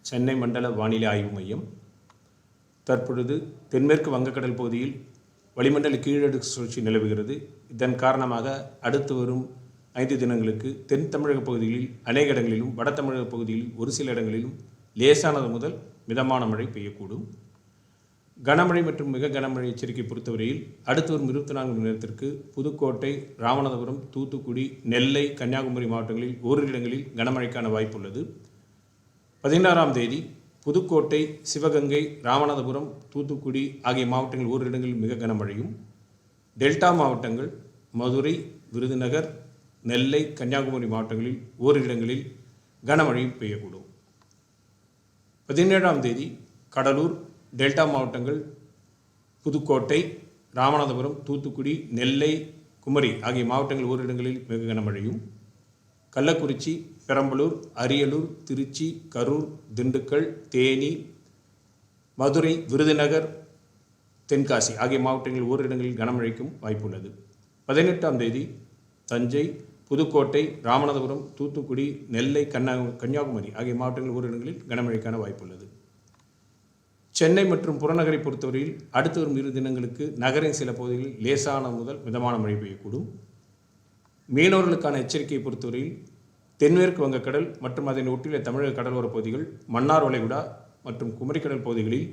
சென்னை மண்டல வானிலை ஆய்வு மையம். தற்பொழுது தென்மேற்கு வங்கக்கடல் பகுதியில் வளிமண்டல கீழடுக்கு சுழற்சி நிலவுகிறது. இதன் காரணமாக அடுத்து வரும் 5 தினங்களுக்கு தென் தமிழக பகுதிகளில் அநேக இடங்களிலும் வட தமிழக பகுதியில் ஒரு சில இடங்களிலும் லேசானது முதல் மிதமான மழை பெய்யக்கூடும். கனமழை மற்றும் மிக கனமழை எச்சரிக்கை பொறுத்தவரையில் அடுத்து வரும் 24 மணி நேரத்திற்கு புதுக்கோட்டை, ராமநாதபுரம், தூத்துக்குடி, நெல்லை, கன்னியாகுமரி மாவட்டங்களில் ஓரிரு இடங்களில் கனமழைக்கான வாய்ப்பு உள்ளது. 16ஆம் தேதி புதுக்கோட்டை, சிவகங்கை, ராமநாதபுரம், தூத்துக்குடி ஆகிய மாவட்டங்களில் ஓரிரு இடங்களில் மிக கனமழையும், டெல்டா மாவட்டங்கள் மதுரை, விருதுநகர், நெல்லை, கன்னியாகுமரி மாவட்டங்களில் ஓரிரு இடங்களில் கனமழையும் பெய்யக்கூடும். 17ஆம் தேதி கடலூர், டெல்டா மாவட்டங்கள் புதுக்கோட்டை, ராமநாதபுரம், தூத்துக்குடி, நெல்லை, குமரி ஆகிய மாவட்டங்கள் ஓரிரு இடங்களில் மிக கனமழையும், கள்ளக்குறிச்சி, பெரம்பலூர், அரியலூர், திருச்சி, கரூர், திண்டுக்கல், தேனி, மதுரை, விருதுநகர், தென்காசி ஆகிய மாவட்டங்களில் ஓரிரு இடங்களில் கனமழைக்கும் வாய்ப்புள்ளது. 18ஆம் தேதி தஞ்சை, புதுக்கோட்டை, ராமநாதபுரம், தூத்துக்குடி, நெல்லை, கன்னியாகுமரி ஆகிய மாவட்டங்களில் ஓரிரு இடங்களில் கனமழைக்கான வாய்ப்புள்ளது. சென்னை மற்றும் புறநகரை பொறுத்தவரையில் அடுத்து வரும் 2 தினங்களுக்கு நகரின் சில பகுதிகளில் லேசான முதல் மிதமான மழை பெய்யக்கூடும். மீனவர்களுக்கான எச்சரிக்கையை பொறுத்தவரையில் தென்மேற்கு வங்கக்கடல் மற்றும் அதனை ஒட்டியுள்ள தமிழக கடலோரப் பகுதிகள், மன்னார் வளைகுடா மற்றும் குமரிக்கடல் பகுதிகளில்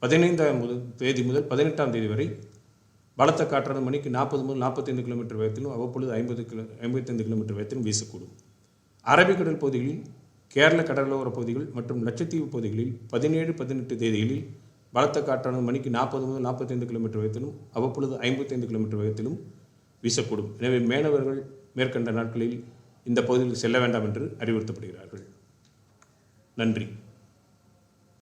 15ஆம் தேதி முதல் 18ஆம் தேதி வரை பலத்த காற்றானது மணிக்கு 40 முதல் 45 கிலோமீட்டர் வேகத்திலும் அவ்வப்பொழுது 55 கிலோமீட்டர் வேகத்திலும் வீசக்கூடும். அரபிக்கடல் பகுதிகளில், கேரள கடலோரப் பகுதிகள் மற்றும் லட்சத்தீவு பகுதிகளில் 17, 18 தேதிகளில் பலத்த காற்றானது மணிக்கு 40 முதல் 45 கிலோமீட்டர் வேகத்திலும் அவ்வப்பொழுது 55 கிலோமீட்டர் வேகத்திலும் வீசக்கூடும். எனவே மீனவர்கள் மேற்கண்ட நாட்களில் இந்த பகுதியில் செல்ல வேண்டாம் என்று அறிவுறுத்தப்படுகிறார்கள். நன்றி.